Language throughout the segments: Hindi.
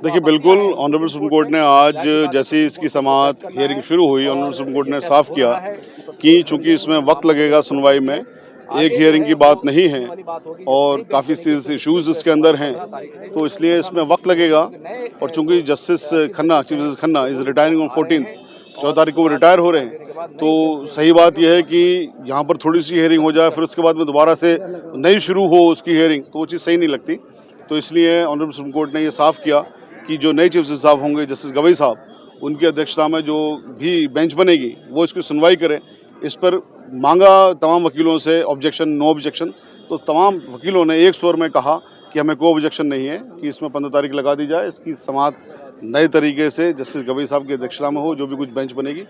देखिए, बिल्कुल ऑनरेबल सुप्रीम कोर्ट ने आज जैसे इसकी समाअत हियरिंग शुरू हुई, ऑनरेबल सुप्रीम कोर्ट ने साफ किया कि चूंकि इसमें वक्त लगेगा सुनवाई में, एक हियरिंग की बात नहीं है और काफ़ी सीरियस इश्यूज इसके अंदर हैं, तो इसलिए इसमें वक्त लगेगा। और चूंकि justice Khanna, chief justice Khanna is retiring on 14 तारीख को वो रिटायर हो रहे हैं, तो सही बात यह है कि यहाँ पर थोड़ी सी हियरिंग हो जाए, फिर उसके बाद में दोबारा से नई शुरू हो उसकी हियरिंग, तो वो चीज़ सही नहीं लगती। तो इसलिए ऑनरेबल सुप्रीम कोर्ट ने ये साफ किया कि जो नए चीफ जस्टिस साहब होंगे, जस्टिस गवई साहब, उनकी अध्यक्षता में जो भी बेंच बनेगी वो इसकी सुनवाई करे। इस पर मांगा तमाम वकीलों से ऑब्जेक्शन, नो ऑब्जेक्शन, तो तमाम वकीलों ने एक स्वर में कहा कि हमें कोई ऑब्जेक्शन नहीं है कि इसमें 15 तारीख लगा दी जाए, इसकी समाअत नए तरीके से जस्टिस गवई साहब की अध्यक्षता में हो, जो भी कुछ बेंच बनेगी।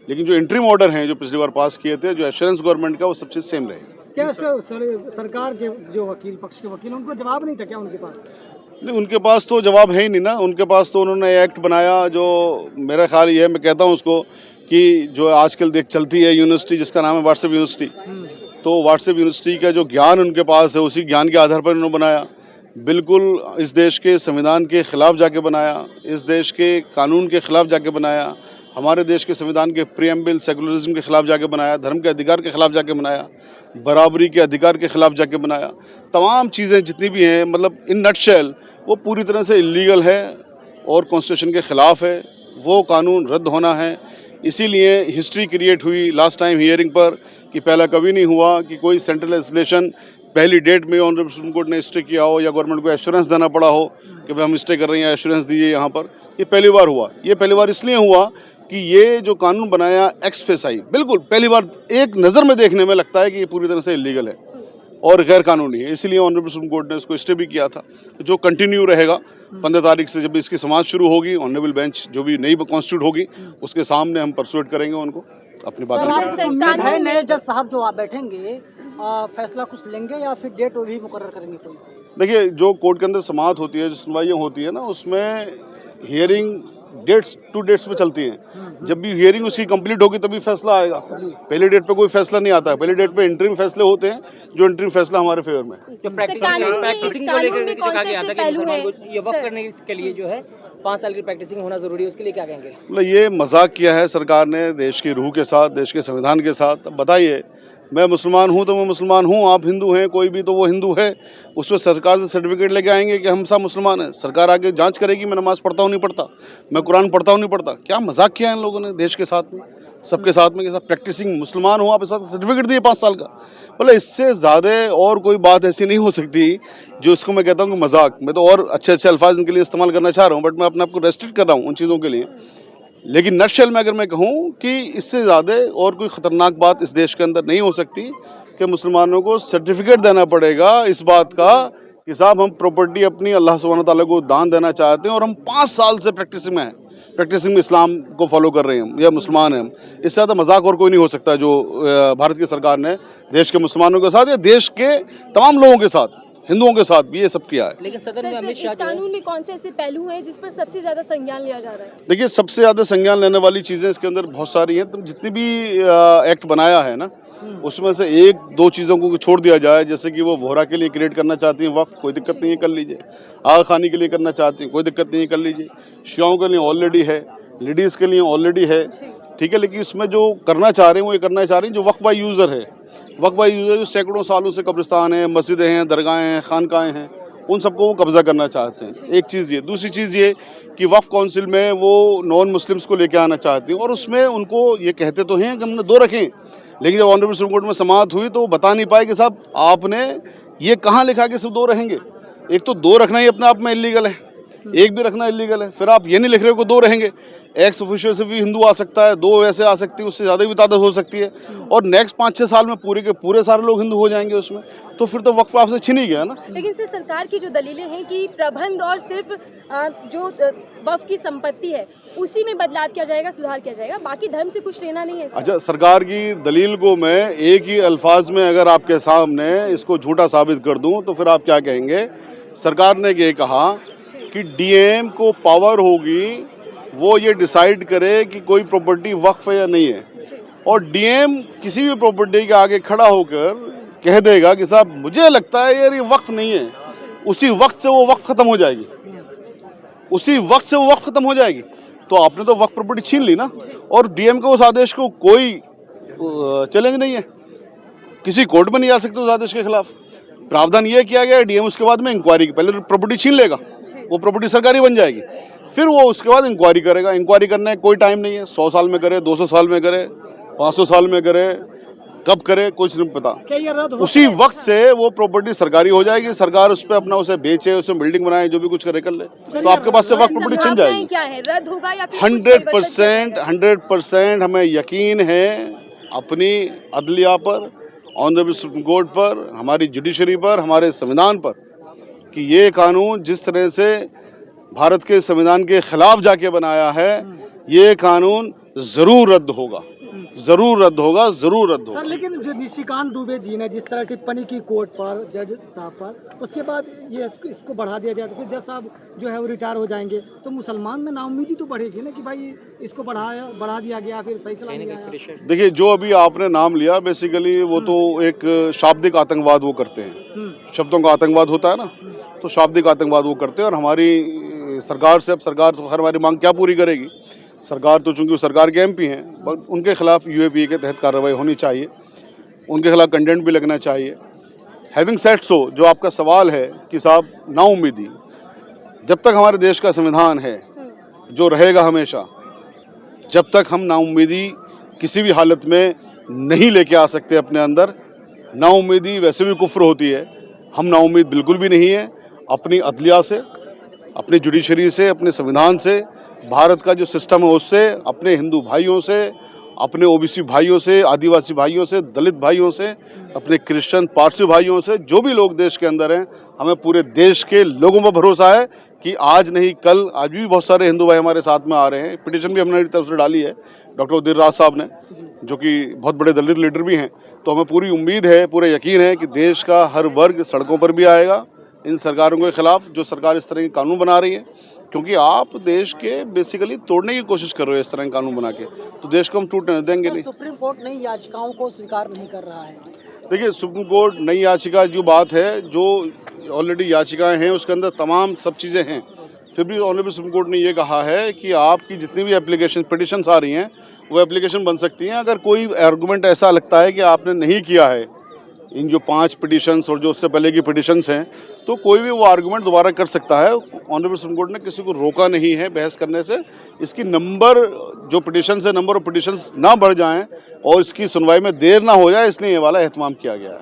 लेकिन जो इंटरिम ऑर्डर हैं जो पिछली बार पास किए थे, जो एश्योरेंस गवर्नमेंट का, वो सब चीज़ सेम रहेगी। क्या सरकार के जो वकील, पक्ष के वकील, उनको जवाब नहीं था क्या उनके पास? नहीं, उनके पास तो जवाब है ही नहीं ना। उनके पास तो उन्होंने एक्ट बनाया, जो मेरा ख्याल ये है, मैं कहता हूँ उसको कि जो आजकल चलती है यूनिवर्सिटी, जिसका नाम है व्हाट्सएप यूनिवर्सिटी, तो व्हाट्सएप यूनिवर्सिटी का जो ज्ञान उनके पास है, उसी ज्ञान के आधार पर उन्होंने बनाया। बिल्कुल इस देश के संविधान के खिलाफ जाके बनाया, इस देश के कानून के खिलाफ जाके बनाया, हमारे देश के संविधान के प्रीएम्बल सेकुलरिज्म के खिलाफ जाके बनाया, धर्म के अधिकार के खिलाफ जाके बनाया, बराबरी के अधिकार के खिलाफ जाके बनाया। तमाम चीज़ें जितनी भी हैं, मतलब इन नटशेल वो पूरी तरह से इलीगल है और कॉन्स्टिट्यूशन के ख़िलाफ़ है। वो कानून रद्द होना है। इसीलिए हिस्ट्री क्रिएट हुई लास्ट टाइम हियरिंग पर कि पहला कभी नहीं हुआ कि कोई सेंट्रल लेजिस्लेशन पहली डेट में ऑनरेबल सुप्रीम कोर्ट ने स्टे किया हो या गवर्नमेंट को एश्योरेंस देना पड़ा हो कि भाई हम स्टे कर रहे हैं, एश्योरेंस दीजिए यहाँ पर। ये पहली बार हुआ। ये पहली बार इसलिए हुआ कि ये जो कानून बनाया एक्स फेसाई, बिल्कुल पहली बार एक नज़र में देखने में लगता है कि ये पूरी तरह से इलीगल है और गैर कानूनी है। इसलिए ऑनरेबल सुप्रीम कोर्ट ने इसको स्टे भी किया था, जो कंटिन्यू रहेगा। 15 तारीख से जब इसकी समाअत शुरू होगी, ऑनरेबल बेंच जो भी नई कॉन्स्टिट्यूट होगी उसके सामने हम परसुएट करेंगे उनको अपनी बात। नए जज साहब जो आप बैठेंगे, फैसला कुछ लेंगे या फिर डेट भी मुकर्रर करेंगे कोई? देखिए, जो कोर्ट के अंदर समाअत होती है, जो सुनवाइयाँ होती है ना, उसमें हियरिंग टू डेट्स पे चलती हैं। जब भी हियरिंग उसकी कंप्लीट होगी तभी फैसला आएगा। पहली डेट पे कोई फैसला नहीं आता है। पहली डेट पे इंटरिम फैसले होते हैं, जो इंटरिम फैसला हमारे फेवर में। जो प्रैक्टिसिंग को लेकर कहा गया था कि मुसलमान को ये वक्त करने के लिए जो है 5 साल की प्रैक्टिसिंग होना जरूरी है, उसके लिए क्या कहेंगे? मतलब ये मजाक किया है सरकार ने देश की रूह के साथ, देश के संविधान के साथ। बताइए, मैं मुसलमान हूँ तो मैं मुसलमान हूँ, आप हिंदू हैं, कोई भी तो वो हिंदू है। उसमें सरकार से सर्टिफिकेट लेके आएंगे कि हम सब मुसलमान हैं। सरकार आगे जांच करेगी मैं नमाज़ पढ़ता हूँ नहीं पढ़ता, मैं कुरान पढ़ता हूँ नहीं पढ़ता। क्या मजाक किया है इन लोगों ने देश के साथ में, सबके साथ में कि सब प्रैक्टिसिंग मुसलमान हो आप, इस वक्त सर्टिफिकेट दिए 5 साल का। मतलब इससे ज़्यादा और कोई बात ऐसी नहीं हो सकती जो इसको मैं कहता हूँ कि मजाक। मैं तो और अच्छे अच्छे अल्फाज इनके लिए इस्तेमाल करना चाह रहा हूँ, बट मैं अपने आप को रेस्ट्रिक्ट कर रहा हूँ उन चीज़ों के लिए। लेकिन नटशेल में अगर मैं कहूँ कि इससे ज़्यादा और कोई ख़तरनाक बात इस देश के अंदर नहीं हो सकती कि मुसलमानों को सर्टिफिकेट देना पड़ेगा इस बात का कि साहब हम प्रॉपर्टी अपनी अल्लाह सुब्हानहू तआला को दान देना चाहते हैं और हम 5 साल से प्रैक्टिसिंग में हैं, प्रैक्टिसिंग में इस्लाम को फॉलो कर रहे हैं या मुसलमान हैं। इससे ज़्यादा मजाक और कोई नहीं हो सकता जो भारत की सरकार ने देश के मुसलमानों के साथ या देश के तमाम लोगों के साथ, हिंदुओं के साथ भी ये सब किया है। लेकिन सदन में अमित शाह इस कानून में कौन से ऐसे पहलू हैं जिस पर सबसे ज्यादा संज्ञान लिया जा रहा है? देखिए, सबसे ज़्यादा संज्ञान लेने वाली चीज़ें इसके अंदर बहुत सारी हैं। तो जितनी भी एक्ट बनाया है ना, उसमें से 1-2 चीज़ों को छोड़ दिया जाए। जैसे कि वो वोहरा के लिए क्रिएट करना चाहती हैं वक्त, कोई दिक्कत नहीं है, कर लीजिए। आगा खानी के लिए करना चाहती हैं, कोई दिक्कत नहीं है, कर लीजिए। शियाओं के लिए ऑलरेडी है, लेडीज़ के लिए ऑलरेडी है, ठीक है। लेकिन इसमें जो करना चाह रहे हैं वो ये करना चाह रही हैं जो वक्फ बाई यूज़र है। वक्फ बाई यूज़र जो सैकड़ों सालों से कब्रिस्तान है, मस्जिदें हैं, दरगाहें हैं, खानकाएँ हैं, उन सबको वो कब्ज़ा करना चाहते हैं। एक चीज़ ये। दूसरी चीज़ ये कि वक्फ काउंसिल में वो नॉन मुस्लिम्स को लेके आना चाहती हैं और उसमें उनको ये कहते तो हैं कि हमने 2 रखें, लेकिन जब ऑनरेबल सुप्रीम कोर्ट में समाअत हुई तो वो बता नहीं पाए कि साहब आपने ये कहाँ लिखा कि सिर्फ 2 रहेंगे। एक तो 2 रखना ही अपने आप में इलीगल है, एक भी रखना इलीगल है। फिर आप ये नहीं लिख रहे हो कि 2 रहेंगे। एक्स ऑफिशियल से भी हिंदू आ सकता है, 2 वैसे आ सकती है, उससे ज़्यादा भी तादाद हो सकती है। और नेक्स्ट 5-6 साल में पूरे के पूरे सारे लोग हिंदू हो जाएंगे उसमें, तो फिर तो वक्फ आपसे छिन ही गया ना। लेकिन सिर्फ सरकार की जो दलीलें हैं कि प्रबंध और सिर्फ जो वक्फ की संपत्ति है उसी में बदलाव किया जाएगा, सुधार किया जाएगा, बाकी धर्म से कुछ लेना नहीं है। अच्छा, सरकार की दलील को मैं एक ही अल्फाज में अगर आपके सामने इसको झूठा साबित कर दूं तो फिर आप क्या कहेंगे? सरकार ने ये कहा कि डीएम को पावर होगी वो ये डिसाइड करे कि कोई प्रॉपर्टी वक्फ है या नहीं है, और डीएम किसी भी प्रॉपर्टी के आगे खड़ा होकर कह देगा कि साहब मुझे लगता है यार ये वक्फ नहीं है, उसी वक्त से वो वक्फ खत्म हो जाएगी। उसी वक्त से वो वक्त खत्म हो जाएगी। तो आपने तो वक्त प्रॉपर्टी छीन ली ना, और डीएम के उस आदेश को कोई चैलेंज नहीं है, किसी कोर्ट में नहीं जा सकते उस आदेश के खिलाफ। प्रावधान ये किया गया है डीएम उसके बाद में इंक्वायरी, पहले प्रॉपर्टी छीन लेगा, वो प्रॉपर्टी सरकारी बन जाएगी, फिर वो उसके बाद इंक्वायरी करेगा। इंक्वायरी करने का कोई टाइम नहीं है, 100 साल में करे, 200 साल में करे, 500 साल में करे, कब करे कुछ नहीं पता। क्या ये रद्द हो उसी वक्त से वो प्रॉपर्टी सरकारी हो जाएगी, सरकार उस पर अपना उसे बेचे, उसे बिल्डिंग बनाए, जो भी कुछ करे कर ले, तो आपके पास से वक्त प्रॉपर्टी छिन जाएगी। क्या है, रद्द होगा या फिर 100% हमें यकीन है अपनी अदलिया पर, ऑनरेबल सुप्रीम कोर्ट पर, हमारी जुडिशरी पर, हमारे संविधान पर, कि ये कानून जिस तरह से भारत के संविधान के खिलाफ जाके बनाया है, ये कानून जरूर रद्द होगा, जरूर रद्द होगा, जरूर रद्द होगा। सर, लेकिन जो निशिकांत दुबे जी ने जिस तरह टिप्पणी की कोर्ट पर, जज साहब पर, उसके बाद ये इसको बढ़ा दिया जाए तो फिर जज साहब जो है वो रिटायर हो जाएंगे, तो मुसलमान में नाउम्मीदी तो बढ़ेगी ना कि भाई इसको बढ़ा दिया गया, फिर फैसला नहीं आया। देखिए, जो अभी आपने नाम लिया, बेसिकली वो तो एक शाब्दिक आतंकवाद वो करते हैं, शब्दों का आतंकवाद होता है ना, तो शाब्दिक आतंकवाद वो करते हैं। और हमारी सरकार से, अब सरकार तो हर हमारी मांग क्या पूरी करेगी, सरकार तो चूंकि सरकार के एमपी हैं, उनके खिलाफ यूएपीए के तहत कार्रवाई होनी चाहिए, उनके खिलाफ कंडेंट भी लगना चाहिए। हैविंग सेड सो, जो आपका सवाल है कि साहब नाउम्मीदी, जब तक हमारे देश का संविधान है, जो रहेगा हमेशा, जब तक हम नाउम्मीदी किसी भी हालत में नहीं लेके आ सकते अपने अंदर। नाउम्मीदी वैसे भी कुफ्र होती है, हम नाउम्मीद बिल्कुल भी नहीं है अपनी अदलिया से, अपनी जुडिशरी से, अपने संविधान से, भारत का जो सिस्टम है उससे, अपने हिंदू भाइयों से, अपने ओबीसी भाइयों से, आदिवासी भाइयों से, दलित भाइयों से, अपने क्रिश्चियन पारसी भाइयों से, जो भी लोग देश के अंदर हैं, हमें पूरे देश के लोगों पर भरोसा है कि आज नहीं कल, आज भी बहुत सारे हिंदू भाई हमारे साथ में आ रहे हैं। पिटीशन भी हमने तरफ से डाली है डॉक्टर उदिर राज साहब ने, जो कि बहुत बड़े दलित लीडर भी हैं। तो हमें पूरी उम्मीद है, पूरा यकीन है कि देश का हर वर्ग सड़कों पर भी आएगा इन सरकारों के खिलाफ, जो सरकार इस तरह के कानून बना रही है, क्योंकि आप देश के बेसिकली तोड़ने की कोशिश कर रहे हो इस तरह के कानून बना के, तो देश को हम टूटने देंगे नहीं। सुप्रीम कोर्ट नई याचिकाओं को स्वीकार नहीं कर रहा है। देखिए, सुप्रीम कोर्ट नई याचिका जो बात है, जो ऑलरेडी याचिकाएं हैं उसके अंदर तमाम सब चीज़ें हैं, फिर भी ऑनरेबल सुप्रीम कोर्ट ने ये कहा है कि आपकी जितनी भी एप्लीकेशन पिटिशन्स आ रही हैं वो एप्लीकेशन बन सकती हैं। अगर कोई आर्गूमेंट ऐसा लगता है कि आपने नहीं किया है इन जो 5 पिटिशन्स और जो उससे पहले की पिटिशन्स हैं, तो कोई भी वो आर्गूमेंट दोबारा कर सकता है। ऑनरेबल सुप्रीम कोर्ट ने किसी को रोका नहीं है बहस करने से। इसकी नंबर जो पिटिशन्स है, नंबर ऑफ पिटिशन्स ना बढ़ जाएं और इसकी सुनवाई में देर ना हो जाए, इसलिए ये वाला एहतमाम किया गया है।